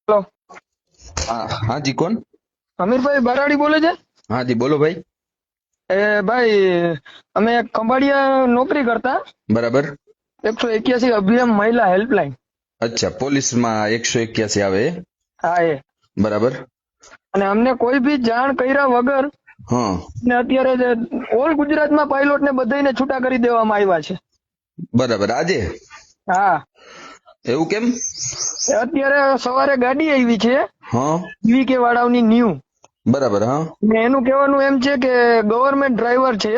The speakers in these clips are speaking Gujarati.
હેલો, हाँ जी कौन। અમીરભાઈ બરાડી બોલે છે? हाँ जी बोलो भाई। ભાઈ, અમે એક ખંભાળિયા નોકરી કરતા, बराबर। 181 અભિયાન મહિલા હેલ્પલાઇન. अच्छा પોલીસ માં 181 આવે એ? હા એ. બરાબર। અને અમને કોઈ બી જાણ કર્યા વગર હા ને અત્યારે ઓલ ગુજરાતમાં પાયલોટ ને બધાને છૂટા કરી દેવામાં આવ્યા છે. બરાબર આજે હા, એવું કેમ? અત્યારે સવારે ગાડી આવી છે હા જીવીકે વાળાની ન્યૂ, બરાબર। હા ને એનું કહેવાનું એમ છે કે ગવર્મેન્ટ ડ્રાઈવર છે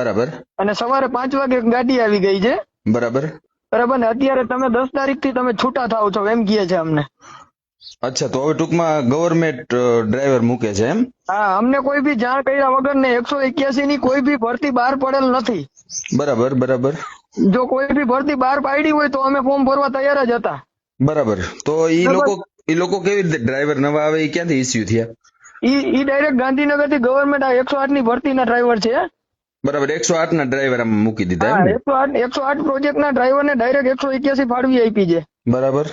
બરાબર અને સવારે 5 વાગે ગાડી આવી ગઈ છે. બરાબર। બરાબર ને અત્યારે તમે 10 તારીખથી તમે છૂટા થાવ છો એમ કહે છે અમને. અચ્છા તો હવે ટૂંકમાં ગવર્મેન્ટ ડ્રાઈવર મૂકે છે એમ? હા, અમને કોઈ બી જાણ કર્યા વગર ને 181 ની કોઈ બી ભરતી બહાર પડેલ નથી. બરાબર બરાબર જો કોઈ બી ભરતી બહાર પાડી હોય તો અમે ફોર્મ ભરવા તૈયાર જ હતા. બરાબર તો ઈ બરાબર. લોકો કેવી રીતે ડ્રાઈવર નવા આવે એ ક્યાંથી ઇસ્યુ થયા? ઈ ડાયરેક્ટ ગાંધીનગર થી ગવર્મેન્ટ આ 108 ની ભરતીના ડ્રાઈવર છે. બરાબર 108 ના ડ્રાઈવર આમાં મૂકી દીધા હા, એમ ને? 108 પ્રોજેક્ટ ના ડ્રાઈવર ને ડાયરેક્ટ 181 ફાળવી આપી છે. બરાબર।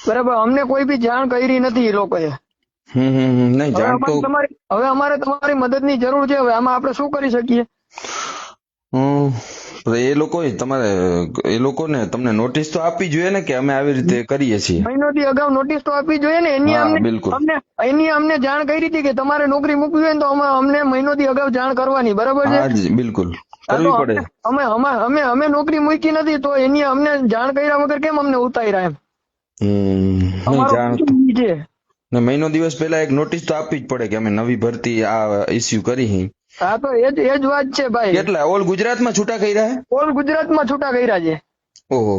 બરાબર, અમને કોઈ બી જાણ કરી નથી એ લોકોએ. નહીં જાણ તો હવે અમારે તમારી મદદની જરૂર છે. હવે આમાં આપણે શું કરી શકીએ? એ લોકો તમારે એ લોકોને તમને નોટિસ તો આપવી જોઈએ ને કે અમે આવી રીતે કરીએ છીએ? મહિનોથી અગાઉ નોટિસ તો આપવી જોઈએ ને. એની હા અમને બિલકુલ અમને જાણ કરી હતી કે તમારે નોકરી મૂકવી હોય ને તો અમને મહિનોથી અગાઉ જાણ કરવાની. બરાબર છે? હા જી બિલકુલ હા, તો કરવી પડે। અમે નોકરી મૂકી નથી તો એની અમને જાણ કર્યા વગર કેમ અમને ઉતાર્યા એમ? નહીં અમારો જાણ તો ઈ છે. ને મહિનો દિવસ પહેલા એક નોટિસ તો આપવી જ પડે કે અમે નવી ભરતી આ ઇસ્યુ કરી હી। હા, તો એ જ વાત છે ભાઈ. કેટલા ઓલ ગુજરાતમાં છૂટા કર્યા હે? ઓલ ગુજરાતમાં છૂટા કર્યા છે. ઓહો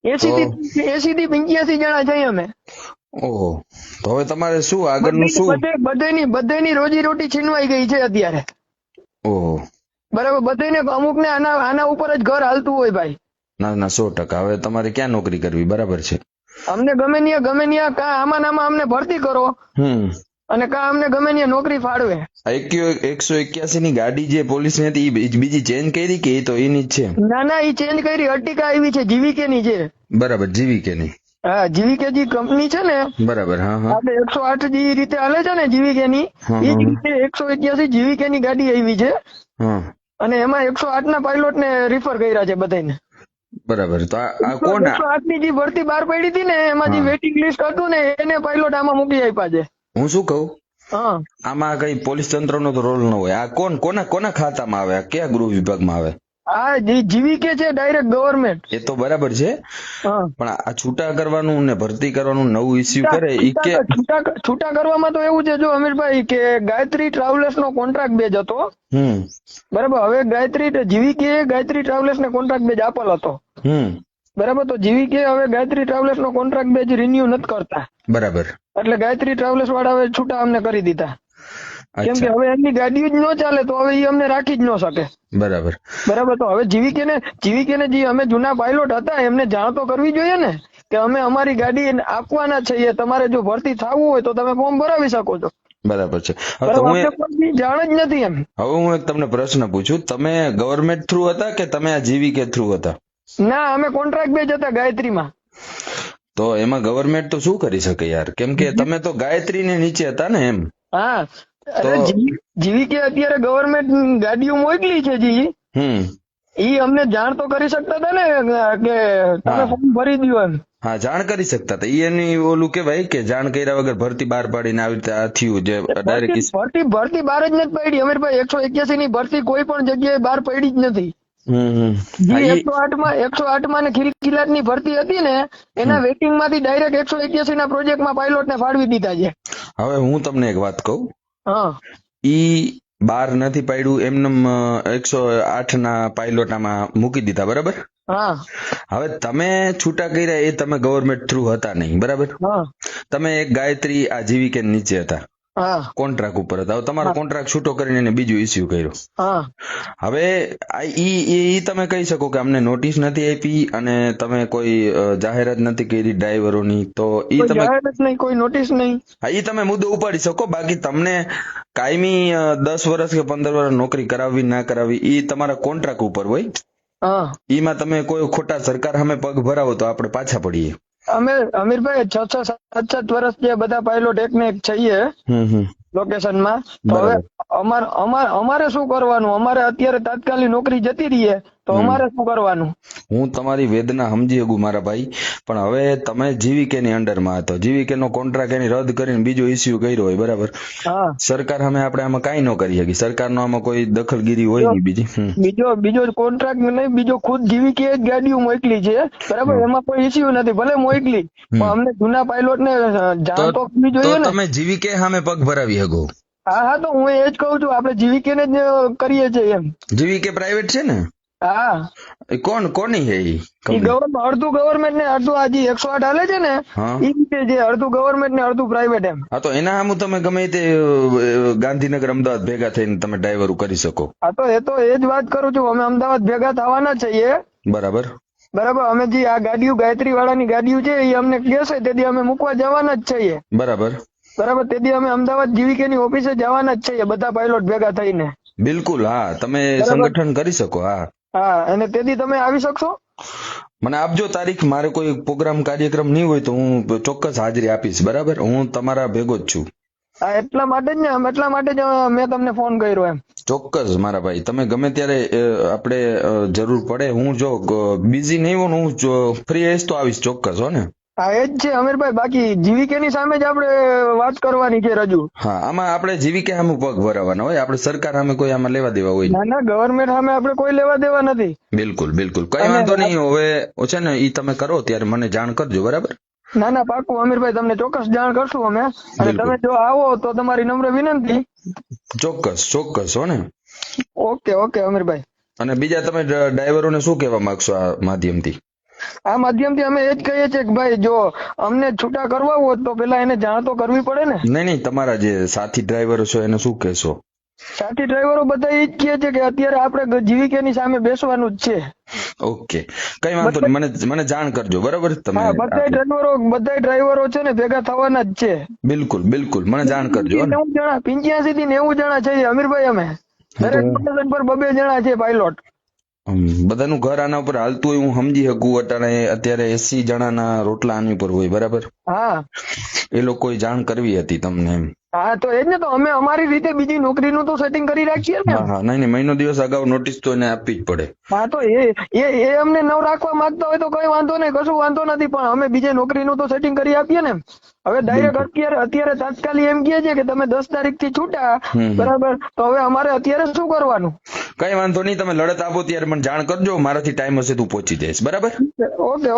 80 થી 85 જણા છીએ અમે. ઓહો તો હવે તમારે શું આગળનું શું? બધાની રોજીરોટી છીનવાઈ ગઈ છે અત્યારે. ઓહો બરાબર, બધાને અમુક ને આના ઉપર જ ઘર હાલતું હોય ભાઈ. ના ના 100%। હવે તમારે ક્યાં નોકરી કરવી? બરાબર છે। અમને ગમે ત્યાં કા આમાં અમને ભરતી કરો અને કા અમને ગમે ત્યાં નોકરી ફાળવે. 181 ની ગાડી જે પોલીસ ની હતી ઈ બીજી ચેન્જ કરી કે એ તો એની જ છે? ના, ઈ ચેન્જ કરી. અર્ટિકા આવી છે, જીવીકે ની છે. બરાબર જીવીકે ની? હા, જીવીકે જે કંપની છે ને, બરાબર। હા હા આપણે 108 જે રીતે હાલે છે ને જીવીકે ની, એ જ રીતે 181 જીવીકે ની ગાડી આવી છે. હા અને એમાં 108 ના પાયલોટ ને રિફર કર્યા છે બધાને. બરાબર તો આ કોણ? 108 ની જે ભરતી બહાર પડી હતી ને એમાં જે હા વેટિંગ લિસ્ટ હતું ને એને પાયલોટ આમાં મૂકી આપ્યા છે. હું શું કહું, હા, આમાં કઈ પોલીસ તંત્ર નો તો રોલ ન હોય? આ કોના ખાતામાં આવે? આ કયા ગૃહ વિભાગમાં આવે? આ જીવીકે છે ડાયરેક્ટ ગવર્મેન્ટ. એ તો બરાબર છે હા, પણ આ છૂટા કરવાનું ને ભરતી કરવાનું નવું ઇસ્યુ કરે ઈ કે? છૂટા કરવામાં તો એવું છે જો અમીરભાઈ કે ગાયત્રી ટ્રાવેલર્સ નો કોન્ટ્રાક્ટ બેઝ હતો. બરાબર, હવે જીવીકે ગાયત્રી ટ્રાવેલર્સ ને કોન્ટ્રાક્ટ બેઝ આપેલ હતો. બરાબર, તો જીવીકે હવે ગાયત્રી ટ્રાવેલર્સ નો કોન્ટ્રાક્ટ બેઝ રિન્યુ નથી કરતા. બરાબર એટલે ગાયત્રી ટ્રાવેલર્સ વાળા હવે છૂટા અમને કરી દીધા. કેમ કે અચ્છા હવે એમની ગાડીઓ જ ન ચાલે તો હવે એ અમને રાખી જ ન શકે. બરાબર બરાબર, તો હવે જીવીકે ને જે અમે જૂના પાયલોટ હતા એમને જાણ તો કરવી જોઈએ ને કે અમે અમારી ગાડી આપવાના છીએ, તમારે જો ભરતી થવું હોય તો તમે ફોર્મ ભરાવી શકો છો. બરાબર છે। હવે બરાબર, તો અમને કોઈ જાણ જ નથી એમ. હવે હું એક તમને પ્રશ્ન પૂછું, તમે ગવર્મેન્ટ થ્રુ હતા કે તમે આ જીવીકે થ્રુ હતા? ના, અમે કોન્ટ્રાક્ટ બેઝ હતા ગાયત્રીમાં. તો એમાં ગવર્મેન્ટ તો શું કરી શકે યાર? કેમ કે તમે તો ગાયત્રી ની નીચે હતા ને એમ? હા, તો જીવીકે અત્યારે ગવર્મેન્ટ ગાડીઓ મોકલી છે જી, ઈ અમને જાણ તો કરી શકતા હતા ને કે તમે ફોર્મ ભરી દો એમ. હા જાણ કરી શકતા હતા. એની ઓલું કેવાય કે જાણ કર્યા વગર ભરતી બહાર પાડીને આવી રીતે આ થયું જે ડાયરેક્ટ ભરતી બહાર જ નથી પડી અમીરભાઈ. 181 ની ભરતી કોઈ પણ જગ્યાએ બહાર પડી જ નથી. જે 108 માં ને ખિલખિલાટ ની ભરતી હતી ને એના વેટિંગ માંથી ડાયરેક્ટ 181 ના પ્રોજેક્ટ માં પાયલોટ ને ફાળવી દીધા છે. હવે હું તમને એક વાત કહું, હા, ઈ બહાર નથી પાડ્યું એમને 108 ના પાયલોટ આમાં મૂકી દીધા બરાબર? હા, હવે તમે છૂટા કર્યા એ તમે ગવર્મેન્ટ થ્રુ હતા નહીં બરાબર? હા, તમે એક ગાયત્રી આ જીવીકે નીચે હતા, હા, કોન્ટ્રાક્ટ ઉપર હતા. હવે તમારો કોન્ટ્રાક્ટ છૂટો કરીને એને બીજું ઇસ્યુ કર્યો. હા, હવે ઈ તમે કહી શકો કે અમને નોટિસ નથી આપી અને તમે કોઈ જાહેરાત નથી કરી ડ્રાઈવરોની, તો ઈ તમે જાહેરાત નહીં, કોઈ નોટિસ નહીં. હા ઈ તમે મુદ્દો ઉપાડી શકો. બાકી તમને કાયમી 10 વર્ષ કે 15 વર્ષ નોકરી કરાવવી ના કરાવવી ઈ તમારા કોન્ટ્રાક્ટ ઉપર હોય. હા, ઈમાં તમે કોઈ ખોટા સરકાર સામે પગ ભરાવો તો આપણે પાછા પડીએ. અમે અમીરભાઈ 6 7 વર્ષ જે બધા પાયલોટ એક ને એક છીએ લોકેશન માં, તો હવે અમારે શું કરવાનું? અમારે અત્યારે તાત્કાલિક નોકરી જતી રહીએ તો અમારે શું કરવાનું? હું તમારી વેદના સમજી શકું મારા ભાઈ, પણ હવે તમે જીવીકે ની અંડર માં હતો, જીવીકે નો કોન્ટ્રાક્ટ એની રદ કરીને બીજો ઇસ્યુ કર્યો હોય, બરાબર? સરકાર સામે આપણે આમાં કઈ ન કરી શકીએ, સરકાર નો આમાં કોઈ દખલગીરી હોય નહીં બીજી. બીજો કોન્ટ્રાક્ટ નહીં, બીજો ખુદ જીવીકે જ ગાડીઓ મોકલી છે, બરાબર? એમાં કોઈ ઇસ્યુ નથી, ભલે મોકલી, પણ અમને જૂના પાયલોટ ને જાણ તો કરવી જોઈએ ને. તમે જીવીકે સામે પગ ભરાવી શકો. હા, તો હું એ જ કઉ છું, આપણે જીવીકે ને જ કરીએ છીએ એમ. જીવીકે પ્રાઇવેટ છે ને? હા. કોની છે ઈ? અડધું ગવર્મેન્ટ ને અડધું આજે 108 હાલે છે ને, એ રીતે જે અડધું ગવર્મેન્ટ ને અડધું પ્રાઇવેટ એમ. હા, તો એના સામું તમે ગમે તે ગાંધીનગર અમદાવાદ ભેગા થઈને તમે ડ્રાઈવરો કરી શકો. હા, તો એ જ વાત કરું છું, અમે અમદાવાદ ભેગા થવાના છીએ. બરાબર. અમે જે આ ગાડીઓ ગાયત્રી વાળાની ગાડીઓ છે એ અમને કહેશે તેથી અમે મૂકવા જવાના જ છીએ. બરાબર. તેથી અમે અમદાવાદ જીવીકે ની ઓફિસે જવાના જ છીએ બધા પાયલોટ ભેગા થઈને. બિલકુલ, હા, તમે સંગઠન કરી શકો. હા, અને તેથી તમે આવી શકશો? મને આપજો તારીખ, મારે કોઈ પ્રોગ્રામ કાર્યક્રમ નહીં હોય તો હું ચોક્કસ હાજરી આપીશ, બરાબર? હું તમારા ભેગો જ છું. હા, એટલા માટે જ મેં તમને ફોન કર્યો એમ. ચોક્કસ મારા ભાઈ, તમે ગમે ત્યારે આપણે જરૂર પડે, હું જો બિઝી નહીં હોઉં, હું ફ્રી હઈશ તો આવીશ ચોક્કસ. હો ને? હા, એ જ છે અમીરભાઈ, બાકી જીવીકે ની સામે જ આપણે વાત કરવાની છે રજૂ. હા, આમાં આપણે જીવીકે સામે પગ ભરાવાના હોય, આપણે સરકાર સામે કોઈ આમાં લેવા દેવા હોય? ના, ગવર્મેન્ટ સામે આપણે કોઈ લેવા દેવા નથી. બિલકુલ, કઈ વાંધો નહીં. હવે છે ને ઈ તમે કરો ત્યારે મને જાણ કરજો, બરાબર? ના, પાકું અમીરભાઈ, તમને ચોક્કસ જાણ કરશું અમે. અને તમે જો આવો તો તમારી નમ્ર વિનંતી. ચોક્કસ. હો ને? ઓકે અમીરભાઈ. અને બીજા તમે ડ્રાઈવરોને શું કહેવા માંગશો આ માધ્યમથી? આ માધ્યમથી અમે એ જ કહીએ છીએ કે ભાઈ જો અમને છૂટા કરવા હોય તો પેલા એને જાણ તો કરવી પડે ને. નહીં, તમારા જે સાથી ડ્રાઈવરો છો એને શું કહેશો? સાથી ડ્રાઈવરો બધા એ જ કહે છે કે અત્યારે આપણે જીવીકે ની સામે બેસવાનું જ છે. ઓકે, કઈ વાંધો નહીં, મને જાણ કરજો, બરાબર? તમે બધા ડ્રાઈવરો છે ને ભેગા થવાના જ છે. બિલકુલ, મને જાણ કરજો. 85 થી 90 જણા છે અમીરભાઈ, અમે દરેક સ્ટેશન પર 2 જણા છે પાયલોટ. બધાનું ઘર આના ઉપર હાલતું હોય હું સમજી શકું. અત્યારે 80 જણાના રોટલા આની ઉપર હોય, બરાબર? હા, એ લોકોએ જાણ કરવી હતી તમને એમ. હા, તો એ જ ને, તો અમે અમારી રીતે બીજી નોકરીનું તો સેટિંગ કરી રાખીએ ને. હા, નહીં, મહિનો દિવસ અગાઉ નોટિસ તો એને આપવી જ પડે. હા, તો એ અમને ન રાખવા માંગતા હોય તો કઈ વાંધો નહીં, કશું વાંધો નથી, પણ અમે બીજે નોકરીનું તો સેટિંગ કરી આપીએ ને. હવે ડાયરેક્ટ અત્યારે તાત્કાલિક એમ કહે છે કે તમે 10 તારીખ થી છૂટા, બરાબર? તો હવે અમારે અત્યારે શું કરવાનું? કઈ વાંધો નહીં, તમે લડત આપો ત્યારે મને જાણ કરજો, મારાથી ટાઈમ હશે તું પહોંચી જઈશ, બરાબર?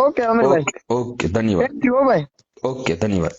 ઓકે અમીરભાઈ. ઓકે, ધન્યવાદ. ઓકે, ધન્યવાદ.